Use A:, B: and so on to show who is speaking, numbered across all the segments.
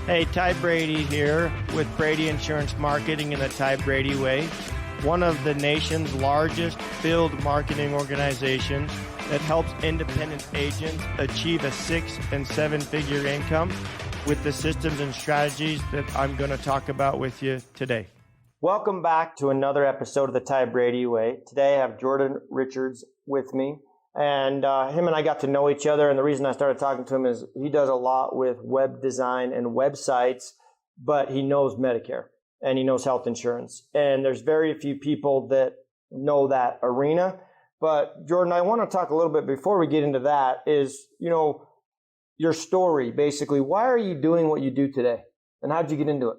A: Hey, Ty Brady here with Brady Insurance Marketing in the Ty Brady Way, one of the nation's largest field marketing organizations that helps independent agents achieve a 6- and 7-figure income with the systems and strategies that I'm going to talk about with you today. Welcome back to another episode of the Ty Brady Way. Today I have Jordan Richards with me. And him and I got to know each other, and the reason I started talking to him is he does a lot with web design and websites, but he knows Medicare and he knows health insurance. And there's very few people that know that arena. But Jordan, I want to talk a little bit before we get into that is, your story, basically. Why are you doing what you do today? And how'd you get into it?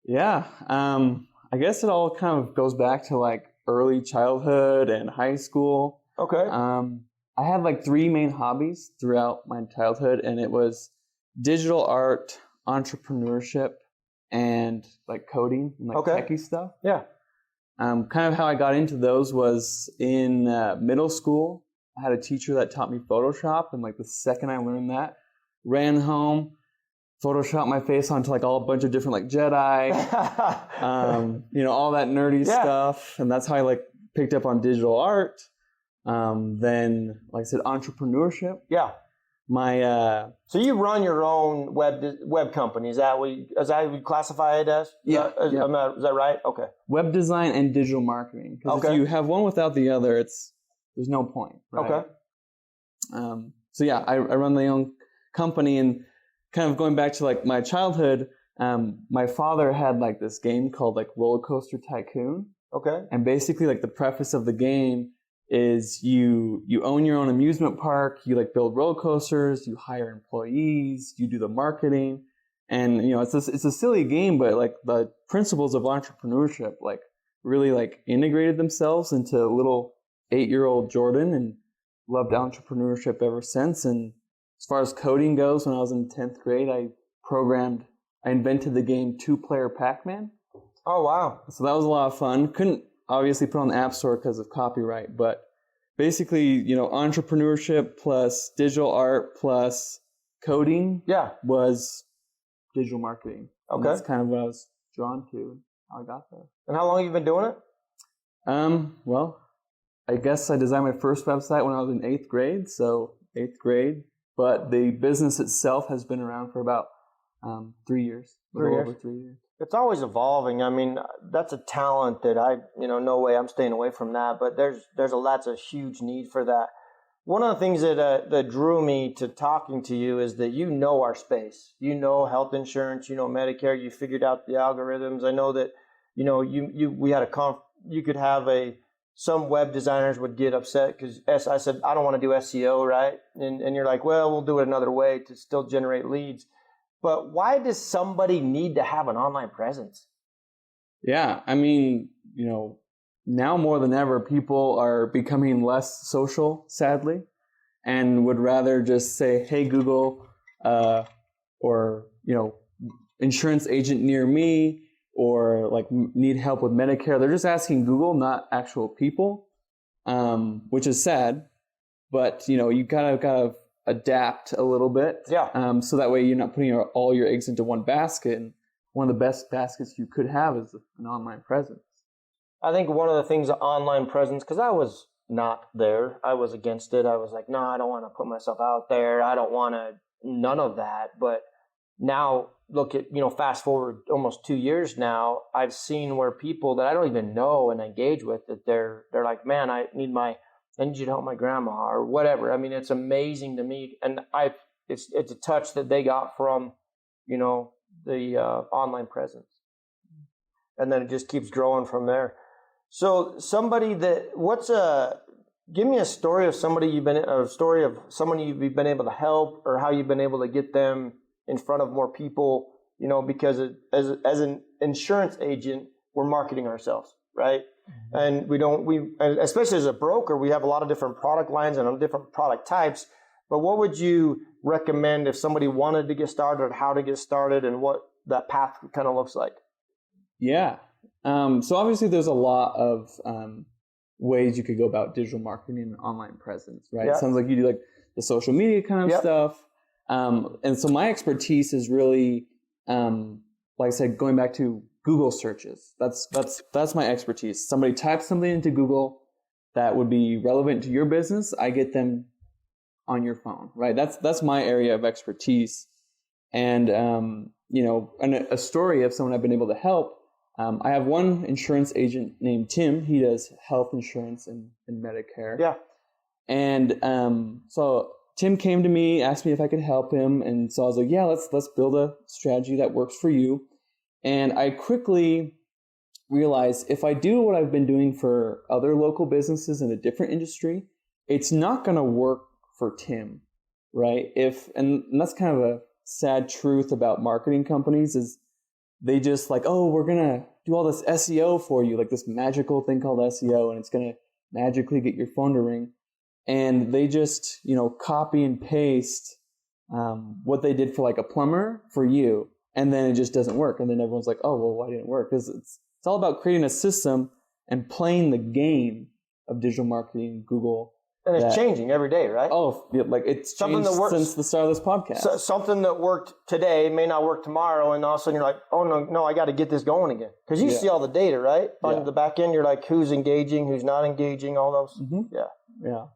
B: Yeah, I guess it all kind of goes back to like early childhood and high school.
A: Okay.
B: I had like 3 main hobbies throughout my childhood, and it was digital art, entrepreneurship, and like coding and like techie stuff.
A: Yeah.
B: Kind of how I got into those was in middle school. I had a teacher that taught me Photoshop, and like the second I learned that, ran home, Photoshopped my face onto like a bunch of different like Jedi, all that nerdy stuff, and that's how I like picked up on digital art. Then, like I said, entrepreneurship.
A: Yeah.
B: So
A: you run your own web company? Is that what you classify it as?
B: Yeah.
A: Is that right? Okay.
B: Web design and digital marketing. Because if you have one without the other, there's no point. Right?
A: Okay.
B: So yeah, I run my own company, and kind of going back to like my childhood, my father had like this game called like Roller Coaster Tycoon.
A: Okay.
B: And basically like the preface of the game is you own your own amusement park, you like build roller coasters, you hire employees, you do the marketing, and it's a silly game, but like the principles of entrepreneurship like really like integrated themselves into little 8-year-old Jordan, and loved entrepreneurship ever since. And as far as coding goes, when I was in 10th grade, I invented the game 2-Player Pac-Man.
A: Oh wow.
B: So that was a lot of fun. Couldn't obviously put on the App Store because of copyright, but basically, entrepreneurship plus digital art plus coding was digital marketing.
A: Okay.
B: And that's kind of what I was drawn to and how I got there.
A: And how long have you been doing it?
B: Well, I guess I designed my first website when I was in 8th grade, so 8th grade, but the business itself has been around for about 3 years. Over 3 years.
A: It's always evolving. I mean, that's a talent that no way I'm staying away from that, but that's a huge need for that. One of the things that drew me to talking to you is that you know our space. You know health insurance, you know Medicare, you figured out the algorithms. I know that, we had you could have some web designers would get upset because I said, I don't want to do SEO, right? And you're like, well, we'll do it another way to still generate leads. But why does somebody need to have an online presence?
B: Yeah, I mean, now more than ever, people are becoming less social, sadly, and would rather just say, hey, Google, or, insurance agent near me, or like need help with Medicare. They're just asking Google, not actual people, which is sad. But, you gotta adapt a little bit.
A: Yeah.
B: So that way you're not putting all your eggs into one basket. And one of the best baskets you could have is an online presence.
A: I think one of the things, online presence, because I was not there. I was against it. I was like, no, I don't want to put myself out there. I don't want to, none of that. But now look at, fast forward almost 2 years now, I've seen where people that I don't even know and engage with, that they're like, man, I need you to help my grandma or whatever. I mean, it's amazing to me. And it's a touch that they got from, the online presence. And then it just keeps growing from there. So give me a story of someone you've been able to help, or how you've been able to get them in front of more people, because as an insurance agent, we're marketing ourselves, right? And and especially as a broker, we have a lot of different product lines and different product types. But what would you recommend if somebody wanted to get started, or how to get started, and what that path kind of looks like?
B: Yeah. So obviously there's a lot of ways you could go about digital marketing and online presence, right?
A: Yeah.
B: It sounds like you do like the social media kind of stuff. And so my expertise is really, like I said, going back to Google searches. That's my expertise. Somebody types something into Google that would be relevant to your business, I get them on your phone, right? That's my area of expertise. And and a story of someone I've been able to help. I have one insurance agent named Tim. He does health insurance and Medicare.
C: Yeah.
B: And so Tim came to me, asked me if I could help him, and so I was like, yeah, let's build a strategy that works for you. And I quickly realized if I do what I've been doing for other local businesses in a different industry, it's not going to work for Tim, right? And that's kind of a sad truth about marketing companies is they just like, oh, we're going to do all this SEO for you, like this magical thing called SEO, and it's going to magically get your phone to ring. And they just, copy and paste what they did for like a plumber for you, and then it just doesn't work. And then everyone's like, oh, well, why didn't it work? Because it's all about creating a system and playing the game of digital marketing, Google.
C: And it's changing every day, right?
B: Oh, yeah, like it's changed since the start of this podcast.
C: So something that worked today may not work tomorrow, and all of a sudden you're like, oh, no, I got to get this going again. Because you see all the data, right? On the back end, you're like, who's engaging, who's not engaging, all those.
B: Mm-hmm. Yeah.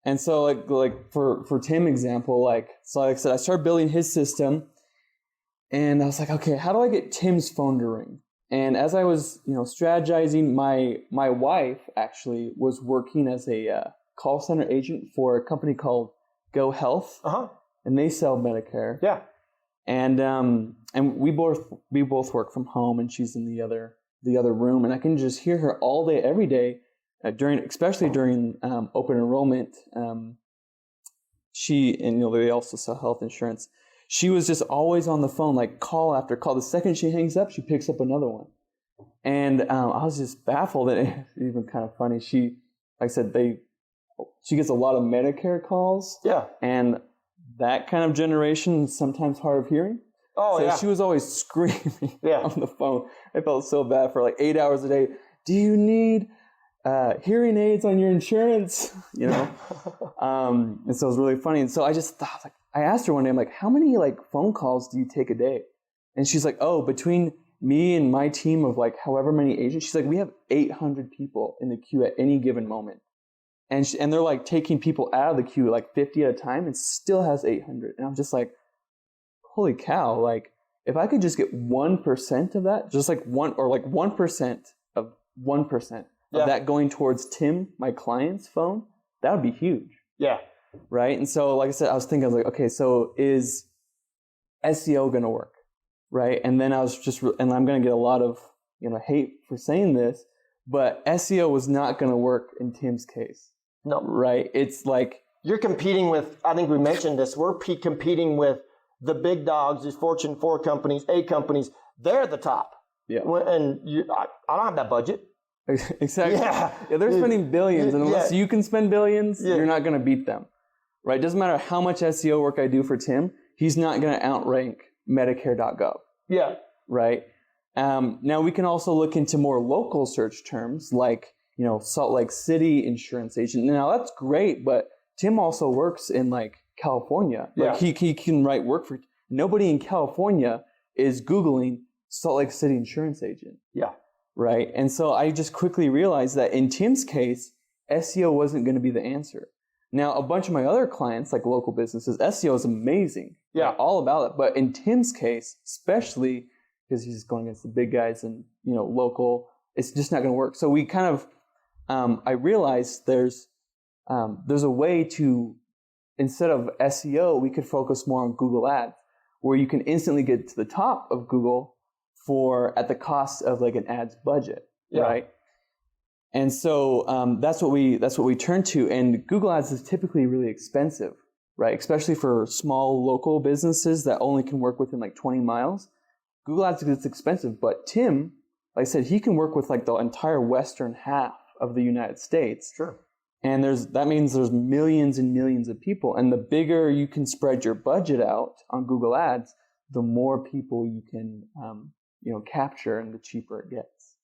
B: And so like for Tim example, like I said, I started building his system, and I was like, okay, how do I get Tim's phone to ring? And as I was, strategizing, my wife actually was working as a call center agent for a company called Go Health, and they sell Medicare.
C: Yeah.
B: And we both work from home, and she's in the other room, and I can just hear her all day, every day, especially during open enrollment. They also sell health insurance. She was just always on the phone, like call after call. The second she hangs up, she picks up another one. And I was just baffled, and it's even kind of funny. She gets a lot of Medicare calls.
C: Yeah.
B: And that kind of generation is sometimes hard of hearing.
C: Oh,
B: so
C: yeah.
B: She was always screaming on the phone. I felt so bad for like 8 hours a day. Do you need hearing aids on your insurance? And so it was really funny. And so I just thought, like, I asked her one day, I'm like, how many like phone calls do you take a day? And she's like, oh, between me and my team of like however many agents, she's like, we have 800 people in the queue at any given moment. And they're like taking people out of the queue like 50 at a time and still has 800. And I'm just like, holy cow. Like if I could just get 1% of that, just like 1% of 1% of that going towards Tim, my client's phone, that would be huge.
C: Yeah.
B: Right. And so, like I said, I was thinking, like, okay, so is SEO going to work? Right. And then I was and I'm going to get a lot of, hate for saying this, but SEO was not going to work in Tim's case.
C: No.
B: Right. It's like,
C: you're competing with, I think we mentioned this, we're competing with the big dogs, these Fortune 4 companies, 8 companies. They're the top.
B: Yeah.
C: And I don't have that budget.
B: Exactly.
C: Yeah.
B: They're spending billions, and unless you can spend billions, you're not going to beat them. Right? It doesn't matter how much SEO work I do for Tim, he's not going to outrank Medicare.gov.
C: Yeah.
B: Right? Now we can also look into more local search terms like, Salt Lake City insurance agent. Now that's great, but Tim also works in like California. Like he can write work for, nobody in California is Googling Salt Lake City insurance agent.
C: Yeah.
B: Right. And so I just quickly realized that in Tim's case, SEO wasn't going to be the answer. Now, a bunch of my other clients, like local businesses, SEO is amazing.
C: Yeah.
B: They're all about it. But in Tim's case, especially because he's going against the big guys and, local, it's just not going to work. So we kind of, I realized there's a way to, instead of SEO, we could focus more on Google Ads, where you can instantly get to the top of Google at the cost of like an ads budget, right? And so that's what we turn to. And Google Ads is typically really expensive, right? Especially for small local businesses that only can work within like 20 miles. Google Ads is expensive, but Tim, like I said, he can work with like the entire western half of the United States.
C: Sure.
B: And that means there's millions and millions of people. And the bigger you can spread your budget out on Google Ads, the more people you can capture, and the cheaper it gets.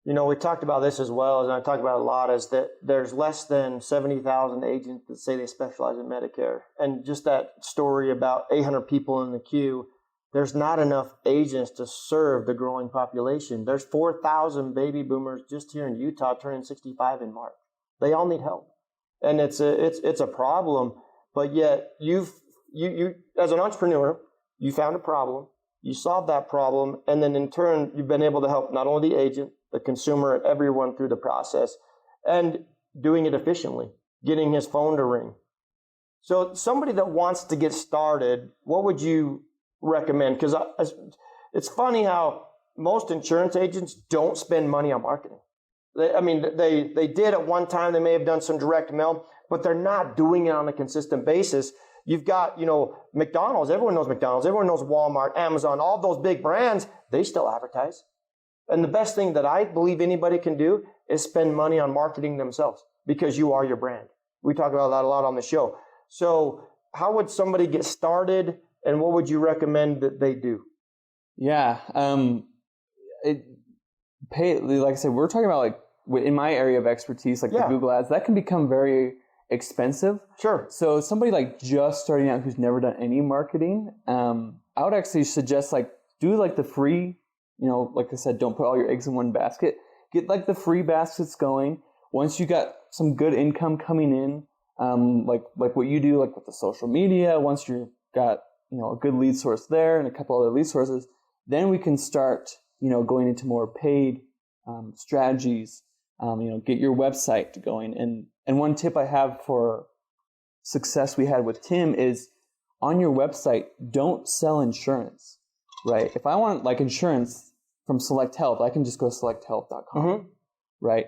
C: You know, we talked about this as well, and I talk about it a lot, is that there's less than 70,000 agents that say they specialize in Medicare. And just that story about 800 people in the queue, there's not enough agents to serve the growing population. There's 4,000 baby boomers just here in Utah turning 65 in March. They all need help. And it's a problem, but yet you as an entrepreneur, you found a problem, you solved that problem, and then in turn, you've been able to help not only the agent, the consumer, and everyone through the process, and doing it efficiently, getting his phone to ring. So somebody that wants to get started, what would you recommend? Because it's funny how most insurance agents don't spend money on marketing. They did at one time. They may have done some direct mail, but they're not doing it on a consistent basis. You've got, McDonald's. Everyone knows McDonald's. Everyone knows Walmart, Amazon, all those big brands. They still advertise. And the best thing that I believe anybody can do is spend money on marketing themselves, because you are your brand. We talk about that a lot on the show. So how would somebody get started, and what would you recommend that they do?
B: Yeah. Like I said, we're talking about in my area of expertise, the Google ads, that can become very expensive.
C: Sure.
B: So somebody just starting out who's never done any marketing, I would actually suggest do the free, like I said, don't put all your eggs in one basket. Get the free baskets going. Once you got some good income coming in, like what you do, with the social media, once you've got, a good lead source there and a couple other lead sources, then we can start, going into more paid strategies, get your website going. And one tip I have for success we had with Tim is, on your website, don't sell insurance, right? If I want insurance from Select Health, I can just go to selecthealth.com,
C: mm-hmm.
B: right?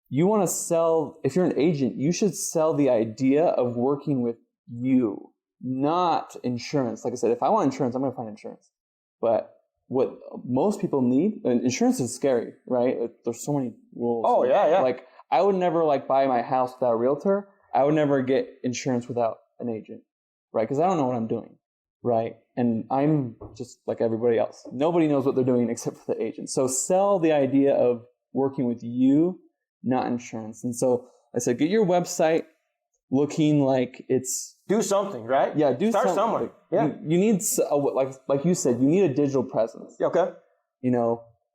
B: You want to sell, if you're an agent, you should sell the idea of working with you, not insurance. Like I said, if I want insurance, I'm going to find insurance. But what most people need, and insurance is scary, right? There's so many rules.
C: Oh, yeah.
B: I would never buy my house without a realtor. I would never get insurance without an agent, right? Because I don't know what I'm doing, right? And I'm just like everybody else. Nobody knows what they're doing except for the agent. So sell the idea of working with you, not insurance. And so I said, get your website looking like it's...
C: Do something, right?
B: Yeah,
C: Start somewhere. Yeah.
B: You need, like you said, you need a digital presence.
C: Okay.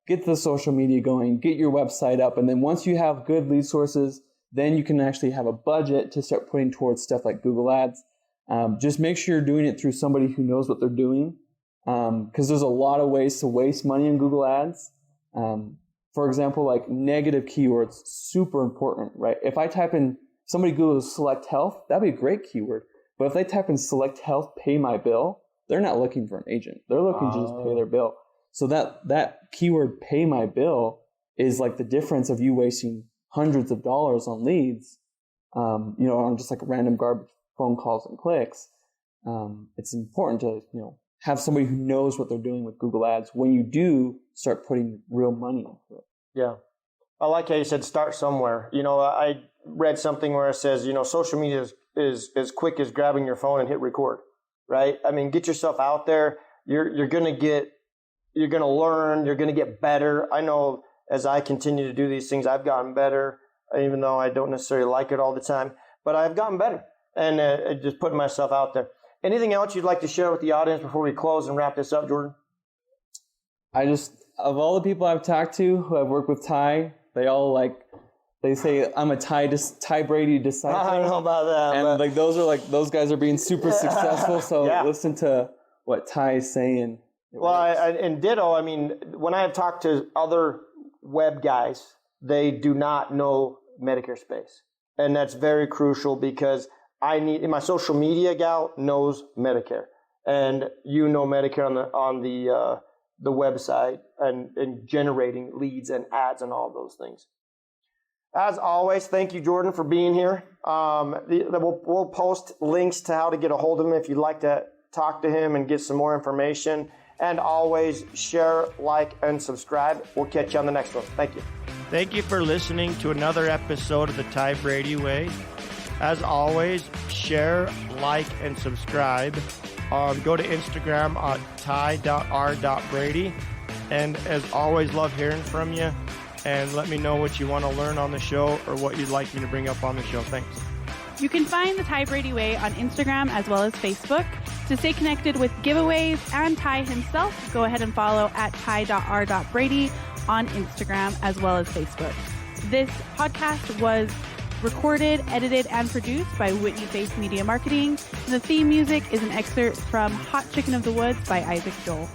B: Get the social media going, get your website up, and then once you have good lead sources, then you can actually have a budget to start putting towards stuff like Google Ads. Just make sure you're doing it through somebody who knows what they're doing, because there's a lot of ways to waste money in Google Ads. For example, negative keywords, super important, right? If I type in, somebody Googles Select Health, that'd be a great keyword. But if they type in Select Health, pay my bill, they're not looking for an agent. They're looking to just pay their bill. So that keyword, pay my bill, is the difference of you wasting hundreds of dollars on leads, on just random garbage phone calls and clicks. It's important to, have somebody who knows what they're doing with Google Ads when you do start putting real money into it.
C: Yeah. I like how you said start somewhere. I read something where it says, social media is as quick as grabbing your phone and hit record, right? Get yourself out there. You're going to learn, you're going to get better. I know as I continue to do these things, I've gotten better, even though I don't necessarily like it all the time, but I've gotten better, and just putting myself out there. Anything else you'd like to share with the audience before we close and wrap this up, Jordan?
B: Of all the people I've talked to who I've worked with Ty, they all they say I'm a Ty Brady disciple.
C: I don't know about that.
B: And those guys are being super successful. So listen to what Ty is saying.
C: Well, and ditto, when I have talked to other web guys, they do not know Medicare space. And that's very crucial, because my social media gal knows Medicare. And Medicare on the website and generating leads and ads and all those things. As always, thank you, Jordan, for being here. We'll post links to how to get a hold of him if you'd like to talk to him and get some more information. And always share, like, and subscribe. We'll catch you on the next one. Thank you.
A: Thank you for listening to another episode of the Ty Brady Way. As always, share, like, and subscribe. Go to Instagram at ty.r.brady. And as always, love hearing from you. and let me know what you want to learn on the show or what you'd like me to bring up on the show. Thanks.
D: You can find the Ty Brady Way on Instagram as well as Facebook. To stay connected with giveaways and Ty himself, go ahead and follow at ty.r.brady on Instagram as well as Facebook. This podcast was recorded, edited, and produced by Whitney Face Media Marketing. The theme music is an excerpt from Hot Chicken of the Woods by Isaac Joel.